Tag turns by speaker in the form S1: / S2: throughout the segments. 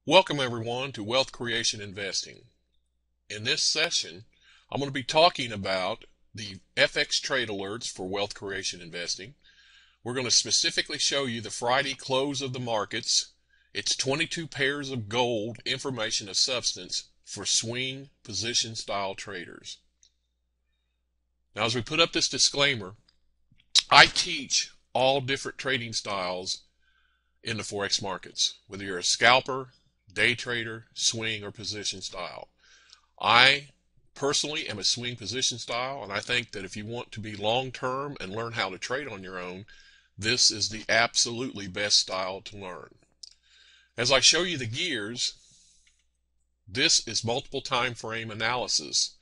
S1: Welcome everyone to Wealth Creation Investing. In this session, I'm going to be talking about the FX trade alerts for wealth creation investing. We're going to specifically show you the Friday close of the markets. It's 22 pairs of gold information of substance for swing position style traders. Now, as we put up this disclaimer, I teach all different trading styles in the Forex markets, whether you're a scalper, day trader, swing, or position style. I personally am a swing position style, and I think that if you want to be long-term and learn how to trade on your own, this is the absolutely best style to learn. As I show you the gears, this is multiple time frame analysis.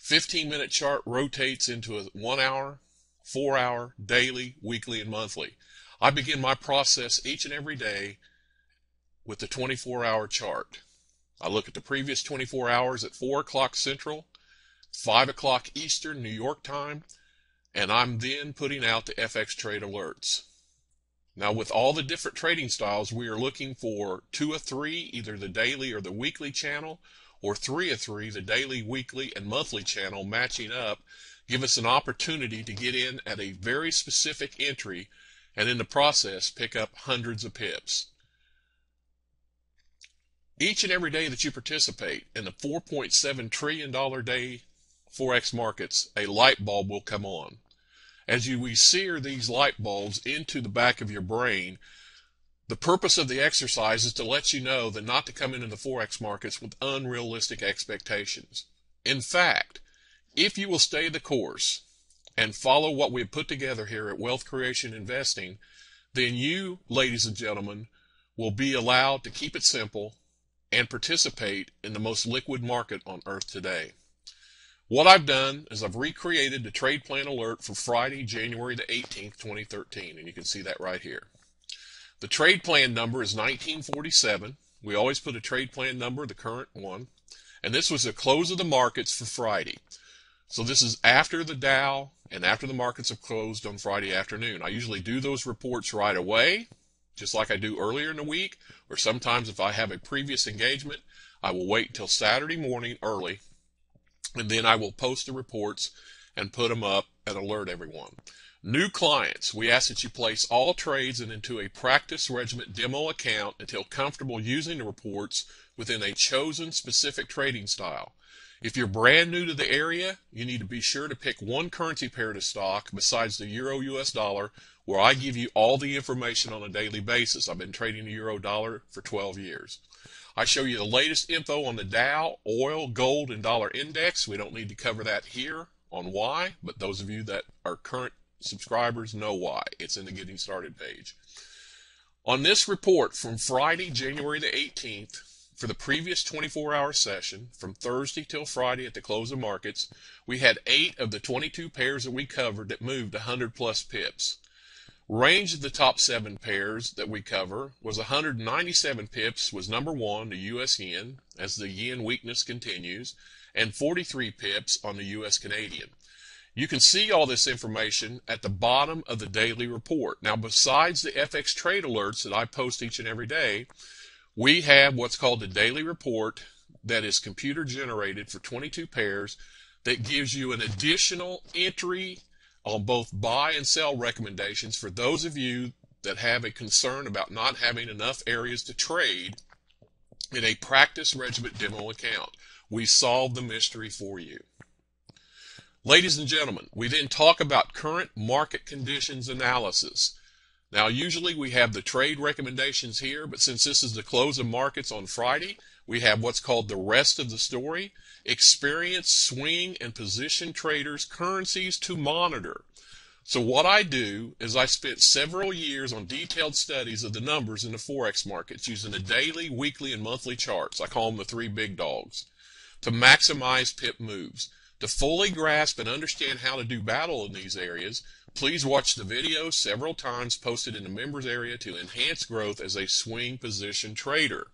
S1: 15-minute chart rotates into a 1 hour, 4 hour, daily, weekly, and monthly. I begin my process each and every day with the 24-hour chart. I look at the previous 24 hours at 4 o'clock Central, 5 o'clock Eastern New York time, and I'm then putting out the FX trade alerts. Now, with all the different trading styles, we are looking for 2 of 3, either the daily or the weekly channel, or 3 of 3, the daily, weekly, and monthly channel matching up, give us an opportunity to get in at a very specific entry, and in the process pick up hundreds of pips. Each and every day that you participate in the $4.7 trillion day Forex markets, a light bulb will come on. As we sear these light bulbs into the back of your brain, the purpose of the exercise is to let you know that not to come into the Forex markets with unrealistic expectations. In fact, if you will stay the course and follow what we've put together here at Wealth Creation Investing, then you, ladies and gentlemen, will be allowed to keep it simple and participate in the most liquid market on earth today. What I've done is I've recreated the trade plan alert for Friday, January the 18th, 2013, and you can see that right here. The trade plan number is 1947. We always put a trade plan number, the current one, and this was the close of the markets for Friday. So this is after the Dow and after the markets have closed on Friday afternoon. I usually do those reports right away, just like I do earlier in the week, or sometimes if I have a previous engagement, I will wait until Saturday morning early, and then I will post the reports and put them up and alert everyone. New clients, we ask that you place all trades into a practice regiment demo account until comfortable using the reports within a chosen specific trading style. If you're brand new to the area, you need to be sure to pick one currency pair to stock besides the Euro-US dollar, where I give you all the information on a daily basis. I've been trading the Euro-dollar for 12 years. I show you the latest info on the Dow, oil, gold, and dollar index. We don't need to cover that here on why, but those of you that are current subscribers know why. It's in the Getting Started page. On this report from Friday, January the 18th, for the previous 24-hour session, from Thursday till Friday at the close of markets, we had 8 of the 22 pairs that we covered that moved 100+ pips. Range of the top 7 pairs that we cover was 197 pips was number 1, the U.S. yen, as the yen weakness continues, and 43 pips on the U.S. Canadian. You can see all this information at the bottom of the daily report. Now, besides the FX trade alerts that I post each and every day, we have what's called the daily report that is computer generated for 22 pairs that gives you an additional entry on both buy and sell recommendations for those of you that have a concern about not having enough areas to trade in a practice regiment demo account. We solve the mystery for you. Ladies and gentlemen, we then talk about current market conditions analysis. Now, usually we have the trade recommendations here, but since this is the close of markets on Friday, we have what's called the rest of the story, experienced swing and position traders' currencies to monitor. So what I do is I spent several years on detailed studies of the numbers in the Forex markets using the daily, weekly, and monthly charts. I call them the 3 big dogs, to maximize pip moves. To fully grasp and understand how to do battle in these areas, please watch the video several times posted in the members area to enhance growth as a swing position trader.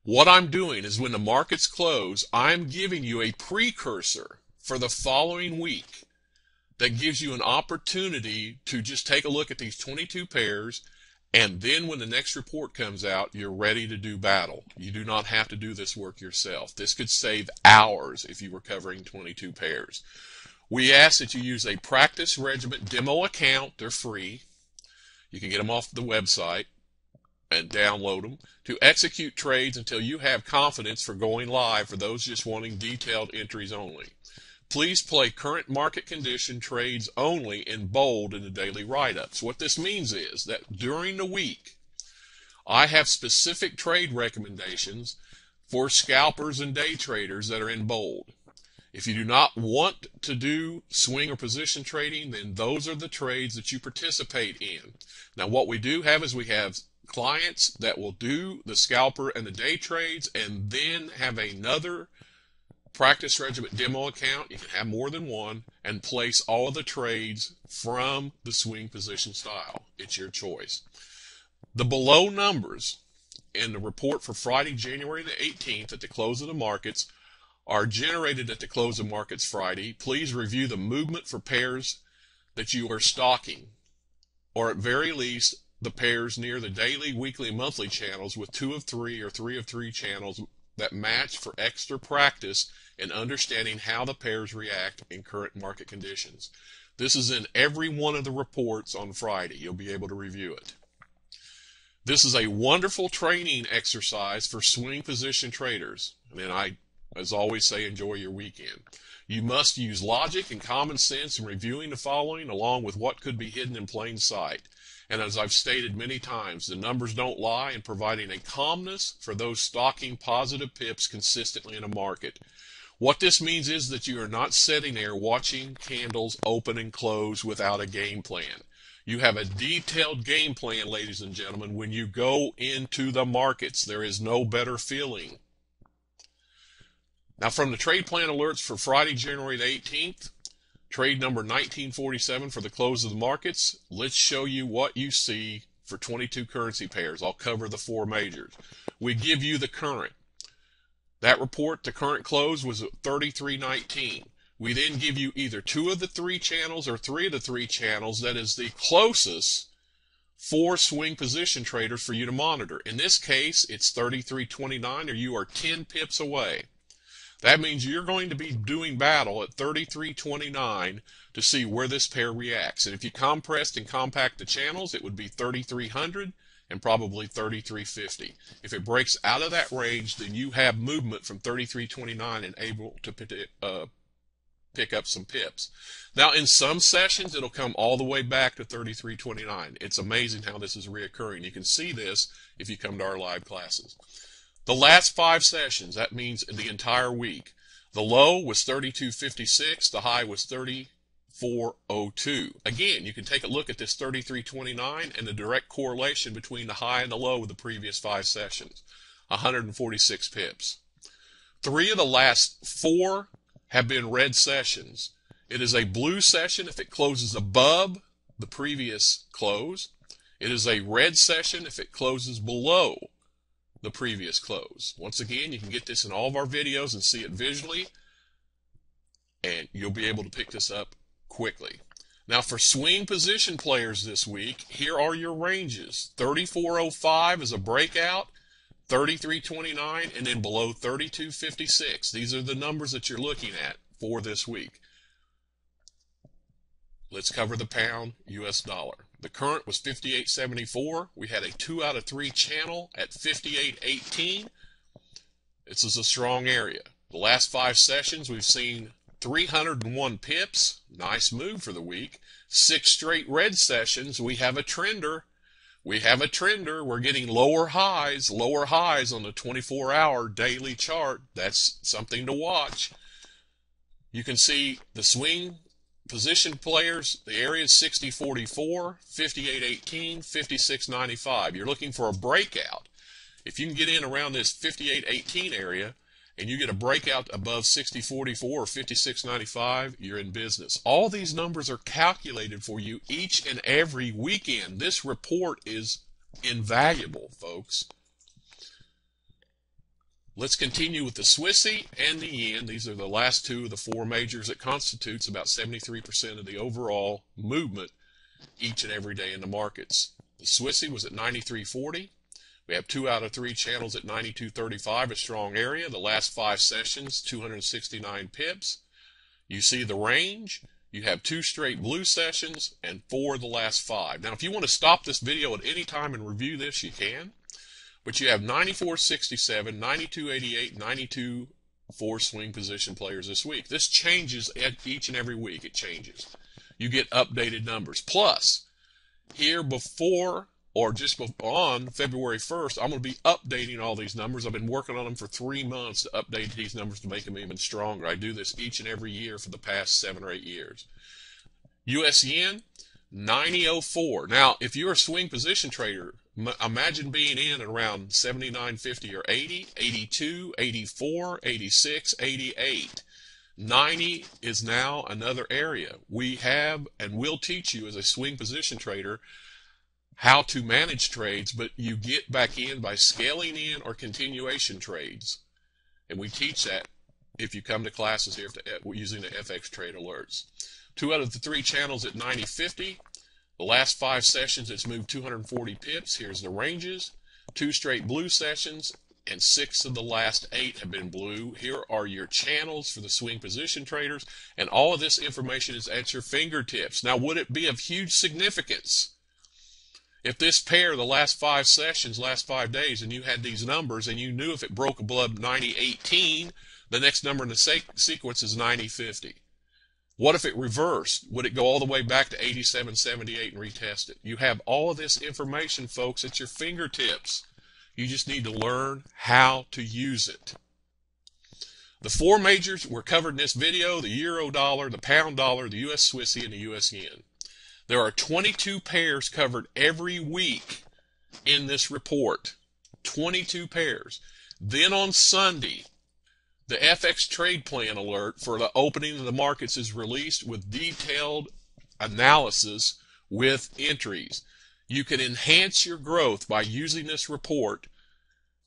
S1: What I'm doing is when the markets close, I'm giving you a precursor for the following week that gives you an opportunity to just take a look at these 22 pairs And then when the next report comes out, you're ready to do battle. You do not have to do this work yourself. This could save hours if you were covering 22 pairs. We ask that you use a practice regiment demo account. They're free. You can get them off the website and download them to execute trades until you have confidence for going live for those just wanting detailed entries only. Please play current market condition trades only in bold in the daily write-ups. What this means is that during the week, I have specific trade recommendations for scalpers and day traders that are in bold. If you do not want to do swing or position trading, then those are the trades that you participate in. Now, what we do have is we have clients that will do the scalper and the day trades and then have another practice regiment demo account. You can have more than one and place all of the trades from the swing position style. It's your choice. The below numbers in the report for Friday, January the 18th at the close of the markets are generated at the close of markets Friday. Please review the movement for pairs that you are stocking, or at very least the pairs near the daily, weekly, monthly channels with 2 of 3 or 3 of 3 channels that match for extra practice in understanding how the pairs react in current market conditions. This is in every one of the reports on Friday. You'll be able to review it. This is a wonderful training exercise for swing position traders. And I, as always, say enjoy your weekend. You must use logic and common sense in reviewing the following along with what could be hidden in plain sight. And as I've stated many times, the numbers don't lie in providing a calmness for those stocking positive pips consistently in a market. What this means is that you are not sitting there watching candles open and close without a game plan. You have a detailed game plan, ladies and gentlemen, when you go into the markets. There is no better feeling. Now, from the trade plan alerts for Friday, January the 18th, trade number 1947 for the close of the markets, let's show you what you see for 22 currency pairs. I'll cover the 4 majors. We give you the current. That report, the current close was at 33.19. We then give you either 2 of the 3 channels or 3 of the 3 channels that is the closest for swing position traders for you to monitor. In this case, it's 33.29, or you are 10 pips away. That means you're going to be doing battle at 33.29 to see where this pair reacts. And if you compressed and compact the channels, it would be 3300 and probably 3350. If it breaks out of that range, then you have movement from 33.29 and able to pick up some pips. Now, in some sessions, it'll come all the way back to 33.29. It's amazing how this is reoccurring. You can see this if you come to our live classes. The last 5 sessions, that means the entire week. The low was 32.56. The high was 34.02. Again, you can take a look at this 33.29 and the direct correlation between the high and the low of the previous 5 sessions. 146 pips. 3 of the last 4 have been red sessions. It is a blue session if it closes above the previous close. It is a red session if it closes below the previous close. Once again, you can get this in all of our videos and see it visually, and you'll be able to pick this up quickly. Now, for swing position players this week, here are your ranges. 34.05 is a breakout, 33.29, and then below 32.56. These are the numbers that you're looking at for this week. Let's cover the pound US dollar. The current was 58.74. We had a 2 out of 3 channel at 58.18. This is a strong area. The last 5 sessions, we've seen 301 pips. Nice move for the week. 6 straight red sessions. We have a trender. We're getting lower highs on the 24-hour daily chart. That's something to watch. You can see the swing position players, the area is 60.44, 58.18, 56.95. You're looking for a breakout. If you can get in around this 58.18 area and you get a breakout above 60.44 or 56.95, you're in business. All these numbers are calculated for you each and every weekend. This report is invaluable, folks. Let's continue with the Swissy and the Yen. These are the last 2 of the 4 majors. It constitutes about 73% of the overall movement each and every day in the markets. The Swissy was at 93.40. We have 2 out of 3 channels at 92.35, a strong area. The last 5 sessions, 269 pips. You see the range. You have 2 straight blue sessions and 4 of the last 5. Now, if you want to stop this video at any time and review this, you can. But you have 94.67, 92.88, 92 4 swing position players this week. This changes each and every week. It changes. You get updated numbers. Plus, here before or just on February 1st, I'm going to be updating all these numbers. I've been working on them for 3 months to update these numbers to make them even stronger. I do this each and every year for the past 7 or 8 years. US yen, 90.04. Now, if you're a swing position trader, imagine being in at around 79.50 or 80, 82, 84, 86, 88. 90 is now another area. We have and will teach you as a swing position trader how to manage trades, but you get back in by scaling in or continuation trades. And we teach that if you come to classes here using the FX Trade Alerts. 2 out of the 3 channels at 90.50. The last 5 sessions, it's moved 240 pips. Here's the ranges. 2 straight blue sessions, and 6 of the last 8 have been blue. Here are your channels for the swing position traders, and all of this information is at your fingertips. Now, would it be of huge significance if this pair, the last 5 sessions, last 5 days, and you had these numbers, and you knew if it broke above 90.18, the next number in the sequence is 90.50? What if it reversed? Would it go all the way back to 87.78 and retest it? You have all of this information, folks, at your fingertips. You just need to learn how to use it. The 4 majors were covered in this video: the euro dollar, the pound dollar, the US Swissy, and the US yen. There are 22 pairs covered every week in this report. 22 pairs. Then on Sunday, the FX Trade Plan alert for the opening of the markets is released with detailed analysis with entries. You can enhance your growth by using this report,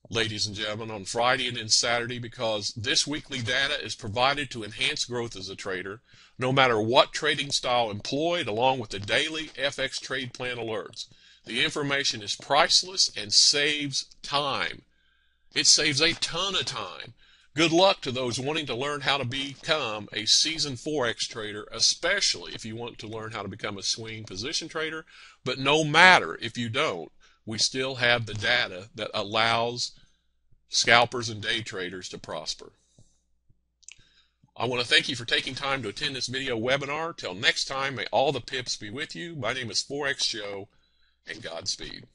S1: ladies and gentlemen, on Friday and then Saturday, because this weekly data is provided to enhance growth as a trader, no matter what trading style employed, along with the daily FX Trade Plan alerts. The information is priceless and saves time. It saves a ton of time. Good luck to those wanting to learn how to become a seasoned Forex trader, especially if you want to learn how to become a swing position trader. But no matter if you don't, we still have the data that allows scalpers and day traders to prosper. I want to thank you for taking time to attend this video webinar. Till next time, may all the pips be with you. My name is Forex Joe, and Godspeed.